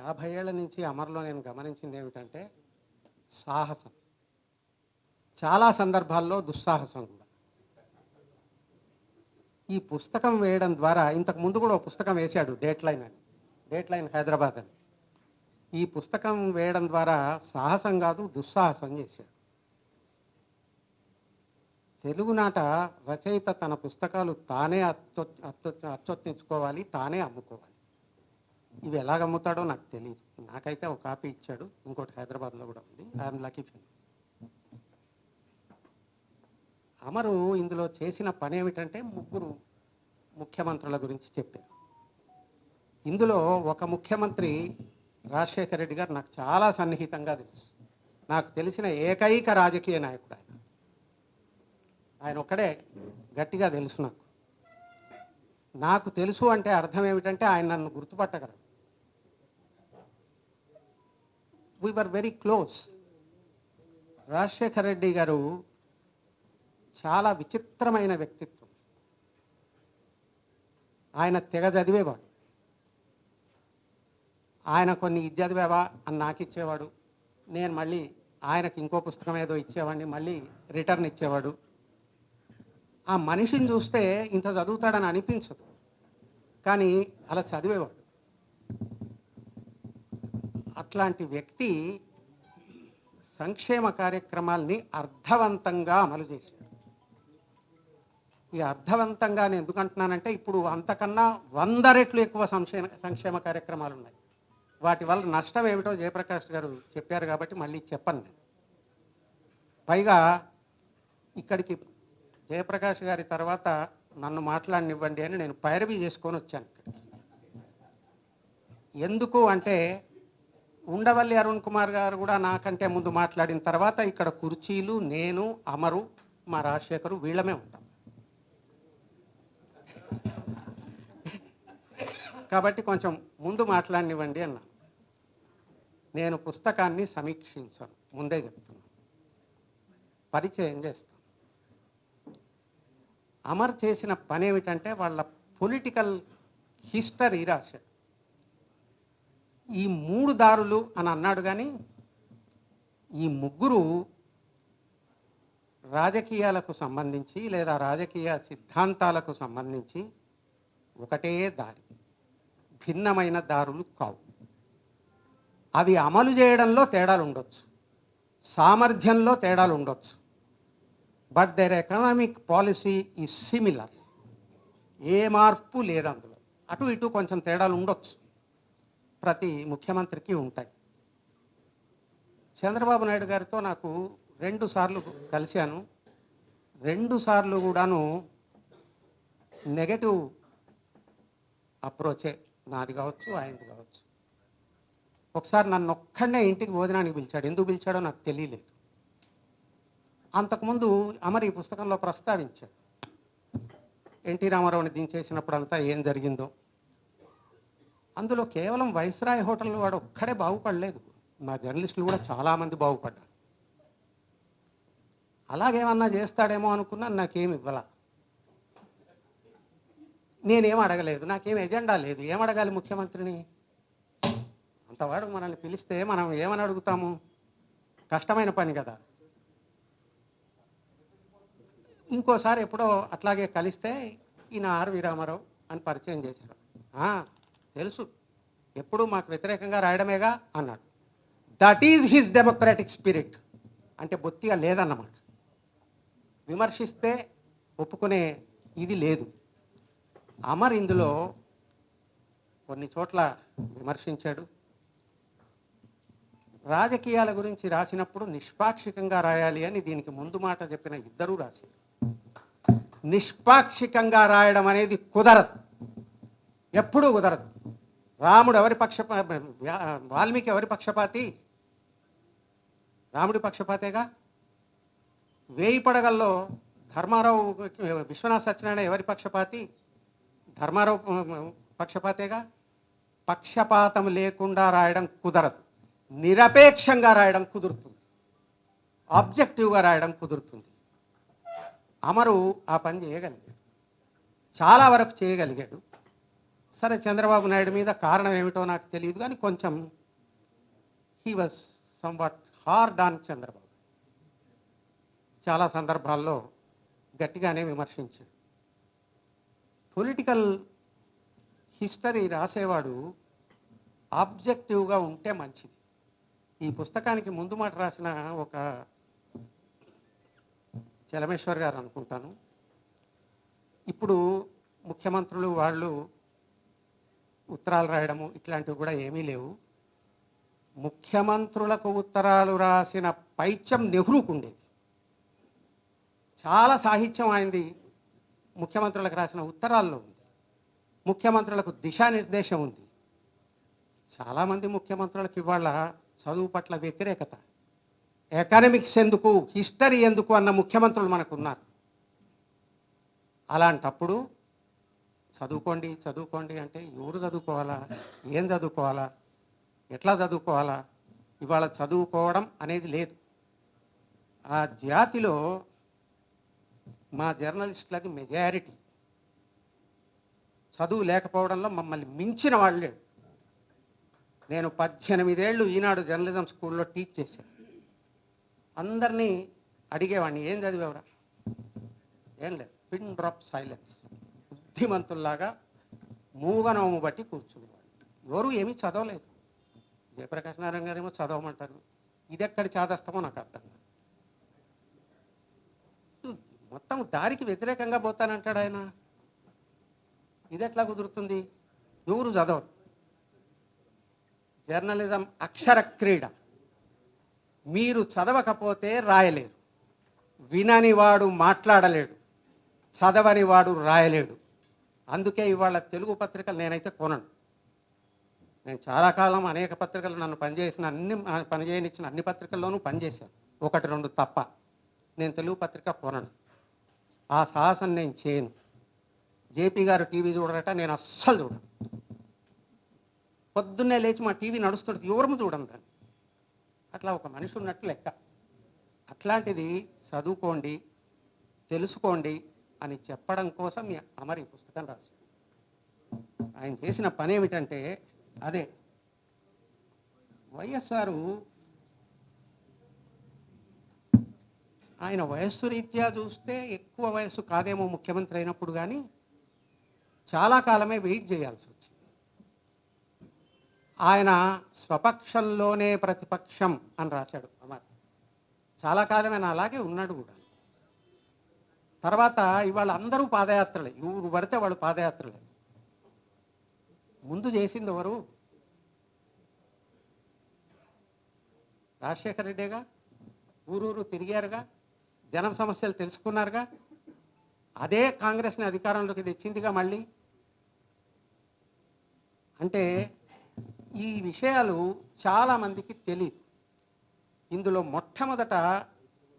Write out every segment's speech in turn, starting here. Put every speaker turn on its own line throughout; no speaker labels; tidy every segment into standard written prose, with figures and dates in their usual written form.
50 ఏళ్ల నుంచి అమర్లో నేను గమనించింది ఏమిటంటే సాహసం, చాలా సందర్భాల్లో దుస్సాహసం కూడా. ఈ పుస్తకం వేయడం ద్వారా, ఇంతకు ముందు కూడా ఒక పుస్తకం వేశాడు డేట్ లైన్ హైదరాబాద్ అని. ఈ పుస్తకం వేయడం ద్వారా సాహసం కాదు దుస్సాహసం చేశాడు. తెలుగునాట రచయిత తన పుస్తకాలు తానే అచ్చొత్తించుకోవాలి, తానే అమ్ముకోవాలి. ఇవి ఎలాగ అమ్ముతాడో నాకు తెలియదు. నాకైతే ఒక కాపీ ఇచ్చాడు, ఇంకోటి హైదరాబాద్లో కూడా ఉంది. I'm lucky fellow. అమరు ఇందులో చేసిన పని ఏమిటంటే 3 ముఖ్యమంత్రుల గురించి చెప్పారు. ఇందులో ఒక ముఖ్యమంత్రి రాజశేఖర రెడ్డి గారు నాకు చాలా సన్నిహితంగా తెలుసు. నాకు తెలిసిన ఏకైక రాజకీయ నాయకుడు ఆయన ఒక్కడే గట్టిగా తెలుసు. నాకు తెలుసు అంటే అర్థం ఏమిటంటే ఆయన నన్ను గుర్తుపట్టగలరు. We were very close. Rajasekhara Reddy గారు చాలా విచిత్రమైన వ్యక్తిత్వం. ఆయన తెగ చదివేవాడు. ఆయన కొన్ని ఇది చదివేవా అని నాకు ఇచ్చేవాడు, నేను మళ్ళీ ఆయనకి ఇంకో పుస్తకం ఏదో ఇచ్చేవాడిని, మళ్ళీ రిటర్న్ ఇచ్చేవాడు. ఆ మనిషిని చూస్తే ఇంత చదువుతాడని అనిపించదు, కానీ అలా చదివేవాడు. అట్లాంటి వ్యక్తి సంక్షేమ కార్యక్రమాల్ని అర్థవంతంగా అమలు చేశాడు. ఈ అర్థవంతంగా నేను ఎందుకు అంటున్నానంటే, ఇప్పుడు అంతకన్నా 100 రెట్లు ఎక్కువ సంక్షేమ కార్యక్రమాలు ఉన్నాయి. వాటి వల్ల నష్టం ఏమిటో జయప్రకాష్ గారు చెప్పారు కాబట్టి మళ్ళీ చెప్పను నేను. పైగా ఇక్కడికి జయప్రకాష్ గారి తర్వాత నన్ను మాట్లాడనివ్వండి అని నేను పైరవీ చేసుకొని వచ్చాను ఇక్కడికి. ఎందుకు అంటే, ఉండవల్లి అరుణ్ కుమార్ గారు కూడా నాకంటే ముందు మాట్లాడిన తర్వాత ఇక్కడ కుర్చీలు, నేను, అమరు, మా రాజశేఖరు వీళ్ళమే ఉంటాం. కాబట్టి కొంచెం ముందు మాట్లాడనివ్వండి అన్నా. నేను పుస్తకాన్ని సమీక్షించాను, ముందే చెప్తున్నాను, పరిచయం చేస్తాను. అమర్ చేసిన పని ఏమిటంటే వాళ్ళ పొలిటికల్ హిస్టరీ రాశాడు. ఈ 3 దారులు అని అన్నాడు, కానీ ఈ 3 రాజకీయాలకు సంబంధించి లేదా రాజకీయ సిద్ధాంతాలకు సంబంధించి ఒకటే దారి, భిన్నమైన దారులు కావు. అవి అమలు చేయడంలో తేడాలు ఉండొచ్చు, సామర్థ్యంలో తేడాలు ఉండొచ్చు, but their economic policy is similar. ఏ మార్పు లేదు అందులో. అటు ఇటు కొంచెం తేడాలు ఉండొచ్చు, ప్రతి ముఖ్యమంత్రికి ఉంటాయి. చంద్రబాబు నాయుడు గారితో నాకు 2 సార్లు కలిశాను. 2 సార్లు కూడాను నెగటివ్ అప్రోచే, నాది కావచ్చు ఆయనది కావచ్చు. ఒకసారి నన్ను ఒక్కడనే ఇంటికి భోజనానికి పిలిచాడు. ఎందుకు పిలిచాడో నాకు తెలియలేదు. అంతకుముందు అమర్ ఈ పుస్తకంలో ప్రస్తావించాడు ఎన్టీ రామారావుని దించేసినప్పుడు అంతా ఏం జరిగిందో. అందులో కేవలం వైస్రాయ్ హోటల్ వాడు ఒక్కడే బాగుపడలేదు, మా జర్నలిస్టులు కూడా చాలామంది బాగుపడ్డారు. అలాగేమన్నా చేస్తాడేమో అనుకున్నా, నాకేమి ఇవ్వాల, నేనేం అడగలేదు, నాకేం ఎజెండా లేదు. ఏం అడగాలి ముఖ్యమంత్రిని? అంతవాడు మనల్ని పిలిస్తే మనం ఏమని అడుగుతాము? కష్టమైన పని కదా. ఇంకోసారి ఎప్పుడో అట్లాగే కలిస్తే ఈయన ఆర్వి రామారావు అని పరిచయం చేశారు. తెలుసు, ఎప్పుడు మాకు వ్యతిరేకంగా రాయడమేగా అన్నాడు. That is his democratic spirit. అంటే బొత్తిగా లేదన్నమాట. విమర్శిస్తే ఒప్పుకునే ఇది లేదు. అమర్ ఇందులో కొన్ని చోట్ల విమర్శించాడు. రాజకీయాల గురించి రాసినప్పుడు నిష్పాక్షికంగా రాయాలి అని దీనికి ముందు మాట చెప్పిన ఇద్దరూ రాశారు. నిష్పాక్షికంగా రాయడం అనేది కుదరదు, ఎప్పుడూ కుదరదు. రాముడు ఎవరి వాల్మీకి ఎవరి పక్షపాతి? రాముడి పక్షపాతేగా. 1000 పడగల్లో ధర్మారావు, విశ్వనాథ సత్యనారాయణ ఎవరి పక్షపాతి? ధర్మారావు పక్షపాతేగా. పక్షపాతం లేకుండా రాయడం కుదరదు, నిరపేక్షంగా రాయడం కుదురుతుంది, ఆబ్జెక్టివ్గా రాయడం కుదురుతుంది. అమరు ఆ పని చేయగలిగాడు, చాలా వరకు చేయగలిగాడు. సరే, చంద్రబాబు నాయుడు మీద కారణం ఏమిటో నాకు తెలియదు, కానీ కొంచెం he was somewhat hard on Chandrababu. చాలా సందర్భాల్లో గట్టిగానే విమర్శించాడు. పొలిటికల్ హిస్టరీ రాసేవాడు ఆబ్జెక్టివ్గా ఉంటే మంచిది. ఈ పుస్తకానికి ముందు మాట రాసిన ఒక చలమేశ్వర్ గారు అనుకుంటాను, ఇప్పుడు ముఖ్యమంత్రులు వాళ్ళు ఉత్తరాలు రాయడము ఇట్లాంటివి కూడా ఏమీ లేవు. ముఖ్యమంత్రులకు ఉత్తరాలు రాసిన పైత్యం నెహ్రూకు ఉండేది. చాలా సాహిత్యం ఆయనది ముఖ్యమంత్రులకు రాసిన ఉత్తరాల్లో ఉంది. ముఖ్యమంత్రులకు దిశానిర్దేశం ఉంది. చాలామంది ముఖ్యమంత్రులకు ఇవాళ చదువు పట్ల వ్యతిరేకత, ఎకనామిక్స్ ఎందుకు, హిస్టరీ ఎందుకు అన్న ముఖ్యమంత్రులు మనకు ఉన్నారు. అలాంటప్పుడు చదువుకోండి చదువుకోండి అంటే ఎవరు చదువుకోవాలా, ఏం చదువుకోవాలా, ఎట్లా చదువుకోవాలా? ఇవాళ చదువుకోవడం అనేది లేదు. ఆ జాతిలో మా జర్నలిస్టులకి మెజారిటీ చదువు లేకపోవడంలో మమ్మల్ని మించిన వాళ్ళు లేడు. నేను 18 ఏళ్ళు ఈనాడు జర్నలిజం స్కూల్లో టీచ్ చేశాను. అందరినీ అడిగేవాడిని, ఏం చదివేవరా? ఏం లేదు, పిన్ డ్రాప్ సైలెన్స్. బుద్ధిమంతుల్లాగా మూగనోము బట్టి కూర్చునేవాడు. ఎవరు ఏమీ చదవలేదు. జయప్రకాష్ నారాయణ గారేమో చదవమంటారు. ఇది ఎక్కడి చాదస్తమో నాకు అర్థం కాదు. మొత్తం దారికి వ్యతిరేకంగా పోతానంటాడు ఆయన. ఇది ఎట్లా కుదురుతుంది? ఎవరు చదవరు. జర్నలిజం అక్షర క్రీడ. మీరు చదవకపోతే రాయలేరు. వినని వాడు మాట్లాడలేడు, చదవని వాడు రాయలేడు. అందుకే ఇవాళ తెలుగు పత్రికలు నేనైతే కొనను. నేను చాలా కాలం అనేక పత్రికలు నన్ను పనిచేయనిచ్చిన అన్ని పత్రికల్లోనూ పనిచేశాను, 1-2 తప్ప. నేను తెలుగు పత్రిక కొనను. ఆ సాహసం నేను చేయను. జేపీ గారు టీవీ చూడరట, నేను అస్సలు చూడను. పొద్దున్నే లేచి మా టీవీ నడుస్తుంది, ఎవరము చూడను దాన్ని. అట్లా ఒక మనిషి ఉన్నట్టు లెక్క. అట్లాంటిది చదువుకోండి, తెలుసుకోండి అని చెప్పడం కోసం అమర్ ఈ పుస్తకం రాశాడు. ఆయన చేసిన పని ఏమిటంటే అదే. వైఎస్ఆర్ ఆయన వయస్సు రీత్యా చూస్తే ఎక్కువ వయస్సు కాదేమో ముఖ్యమంత్రి అయినప్పుడు, కానీ చాలా కాలమే వెయిట్ చేయాల్సి వచ్చింది. ఆయన స్వపక్షంలోనే ప్రతిపక్షం అని రాశాడు అమర్. చాలా కాలమే అలాగే ఉన్నాడు కూడా. తర్వాత ఇవాళ అందరూ పాదయాత్రలే, ఎవరు పడితే వాళ్ళు పాదయాత్రలే. ముందు చేసింది ఎవరు? రాజశేఖర రెడ్డిగా. ఊరూరు తిరిగారుగా, జనం సమస్యలు తెలుసుకున్నారుగా. అదే కాంగ్రెస్ని అధికారంలోకి తెచ్చిందిగా మళ్ళీ. అంటే ఈ విషయాలు చాలామందికి తెలియదు. ఇందులో మొట్టమొదట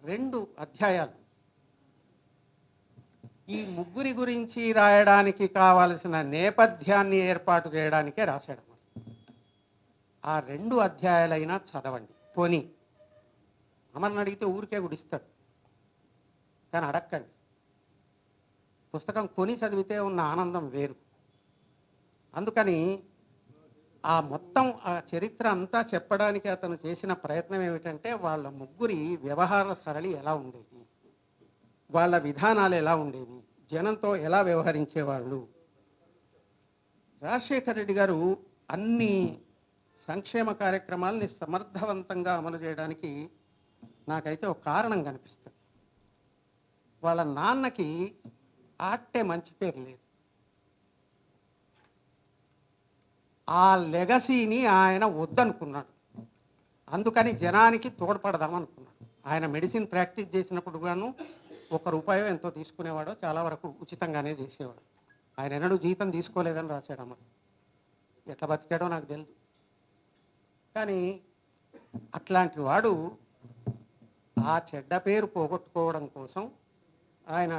2 అధ్యాయాలు ఈ ముగ్గురి గురించి రాయడానికి కావలసిన నేపథ్యాన్ని ఏర్పాటు చేయడానికే రాశాడు. ఆ 2 అధ్యాయాలైనా చదవండి. పోనీ అమర్ని అడిగితే ఊరికే గుడిస్తాడు, కానీ అడక్కండి. పుస్తకం కొని చదివితే ఉన్న ఆనందం వేరు. అందుకని ఆ మొత్తం ఆ చరిత్ర అంతా చెప్పడానికి అతను చేసిన ప్రయత్నం ఏమిటంటే వాళ్ళ ముగ్గురి వ్యవహార సరళి ఎలా ఉండేది, వాళ్ళ విధానాలు ఎలా ఉండేవి, జనంతో ఎలా వ్యవహరించేవాళ్ళు. రాజశేఖర రెడ్డి గారు అన్ని సంక్షేమ కార్యక్రమాలని సమర్థవంతంగా అమలు చేయడానికి నాకైతే ఒక కారణం కనిపిస్తుంది. వాళ్ళ నాన్నకి ఆట్టే మంచి పేరు లేదు. ఆ లెగసీని ఆయన వద్దనుకున్నాడు. అందుకని జనానికి తోడ్పడదామనుకున్నాడు. ఆయన మెడిసిన్ ప్రాక్టీస్ చేసినప్పుడు గాను ₹1 ఎంతో తీసుకునేవాడో, చాలా వరకు ఉచితంగానే చేసేవాడు. ఆయన ఎన్నడూ జీతం తీసుకోలేదని రాశాడు అమ్మ. ఎట్లా బతికాడో నాకు తెలియదు. కానీ అట్లాంటి వాడు ఆ చెడ్డ పేరు పోగొట్టుకోవడం కోసం ఆయన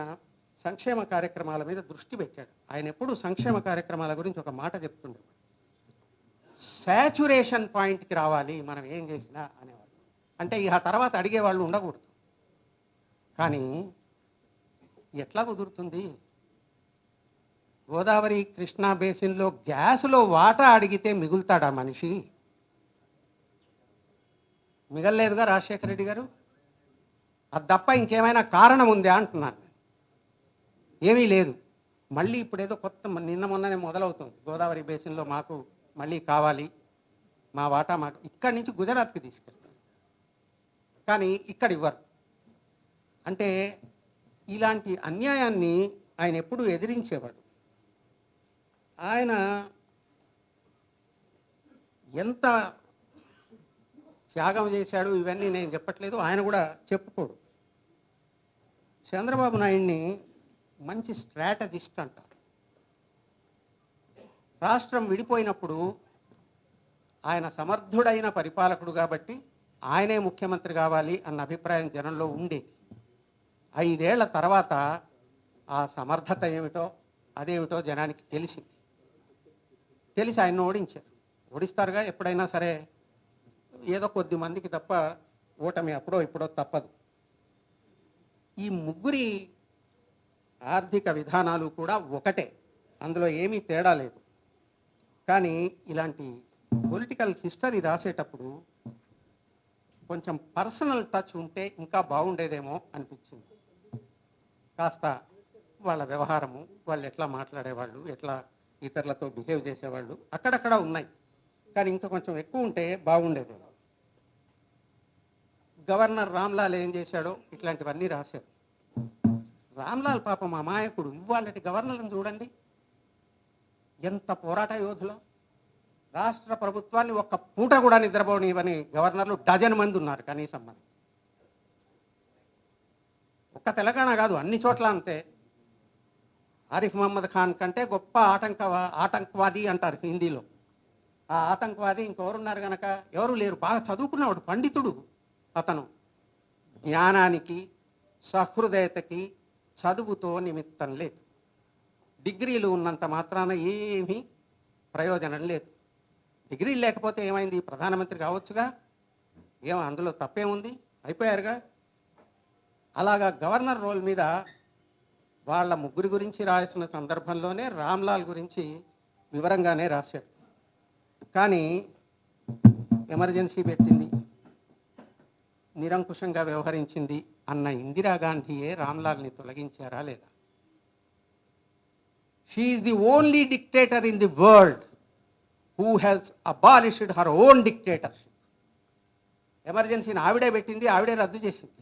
సంక్షేమ కార్యక్రమాల మీద దృష్టి పెట్టాడు. ఆయన ఎప్పుడు సంక్షేమ కార్యక్రమాల గురించి ఒక మాట చెప్తుండేవాడు, శాచురేషన్ పాయింట్కి రావాలి మనం ఏం చేసినా అనేవాడు. అంటే ఇక తర్వాత అడిగేవాళ్ళు ఉండకూడదు. కానీ ఎట్లా కుదురుతుంది? గోదావరి కృష్ణా బేసిన్లో గ్యాసులో వాటా అడిగితే మిగులుతాడా మనిషి? మిగలలేదుగా రాజశేఖర రెడ్డి గారు. అది తప్ప ఇంకేమైనా కారణం ఉందా అంటున్నాను. ఏమీ లేదు. మళ్ళీ ఇప్పుడు ఏదో కొత్త నిన్న మొన్ననే మొదలవుతుంది. గోదావరి బేసిన్లో మాకు మళ్ళీ కావాలి, మా వాటా మాకు. ఇక్కడి నుంచి గుజరాత్కి తీసుకెళ్తాం, కానీ ఇక్కడ ఇవ్వరు. అంటే ఇలాంటి అన్యాయాన్ని ఆయన ఎప్పుడూ ఎదిరించేవాడు. ఆయన ఎంత త్యాగం చేశాడు ఇవన్నీ నేను చెప్పట్లేదు, ఆయన కూడా చెప్పుకోడు. చంద్రబాబు నాయుడిని మంచి స్ట్రాటజిస్ట్ అంటారు. రాష్ట్రం విడిపోయినప్పుడు ఆయన సమర్థుడైన పరిపాలకుడు కాబట్టి ఆయనే ముఖ్యమంత్రి కావాలి అన్న అభిప్రాయం జనంలో ఉండేది. 5 ఏళ్ల తర్వాత ఆ సమర్థత ఏమిటో అదేమిటో జనానికి తెలిసింది. తెలిసి ఆయన్ని ఓడించారు. ఓడిస్తారుగా ఎప్పుడైనా సరే, ఏదో కొద్ది మందికి తప్ప ఓటమి అప్పుడో ఇప్పుడో తప్పదు. ఈ ముగ్గురి ఆర్థిక విధానాలు కూడా ఒకటే, అందులో ఏమీ తేడా లేదు. కానీ ఇలాంటి పొలిటికల్ హిస్టరీ రాసేటప్పుడు కొంచెం పర్సనల్ టచ్ ఉంటే ఇంకా బాగుండేదేమో అనిపించింది. కాస్త వాళ్ళ వ్యవహారము, వాళ్ళు ఎట్లా మాట్లాడేవాళ్ళు, ఎట్లా ఇతరులతో బిహేవ్ చేసేవాళ్ళు అక్కడక్కడ ఉన్నాయి, కానీ ఇంకా కొంచెం ఎక్కువ ఉంటే బాగుండేదేమో. గవర్నర్ రామ్లాల్ ఏం చేశాడో ఇట్లాంటివన్నీ రాశారు. రామ్లాల్ పాపం అమాయకుడు. ఇవాళటి గవర్నర్ని చూడండి, ఎంత పోరాట యోధులో. రాష్ట్ర ప్రభుత్వాన్ని ఒక్క పూట కూడా నిద్రపోనివని గవర్నర్లు డజన్ మంది ఉన్నారు కనీసం. మన ఒక్క తెలంగాణ కాదు, అన్ని చోట్ల అంతే. ఆరిఫ్ మహమ్మద్ ఖాన్ కంటే గొప్ప ఆటంకవాది అంటారు హిందీలో. ఆ ఆటంకవాది ఇంకెవరున్నారు కనుక ఎవరు లేరు. బాగా చదువుకున్నవాడు, పండితుడు అతను. జ్ఞానానికి సహృదయతకి చదువుతో నిమిత్తం లేదు. డిగ్రీలు ఉన్నంత మాత్రాన ఏమీ ప్రయోజనం లేదు. డిగ్రీలు లేకపోతే ఏమైంది, ప్రధానమంత్రి కావచ్చుగా, అందులో తప్పేముంది, అయిపోయారుగా. అలాగా గవర్నర్ రోల్ మీద వాళ్ళ ముగ్గురి గురించి రాసిన సందర్భంలోనే రామ్లాల్ గురించి వివరంగానే రాశాడు. కానీ ఎమర్జెన్సీ పెట్టింది, నిరంకుశంగా వ్యవహరించింది అన్న ఇందిరాగాంధీయే రామ్లాల్ని తొలగించారా లేదా? She is the only dictator in the world who has abolished her own dictatorship. ఎమర్జెన్సీని ఆవిడే పెట్టింది, ఆవిడే రద్దు చేసింది.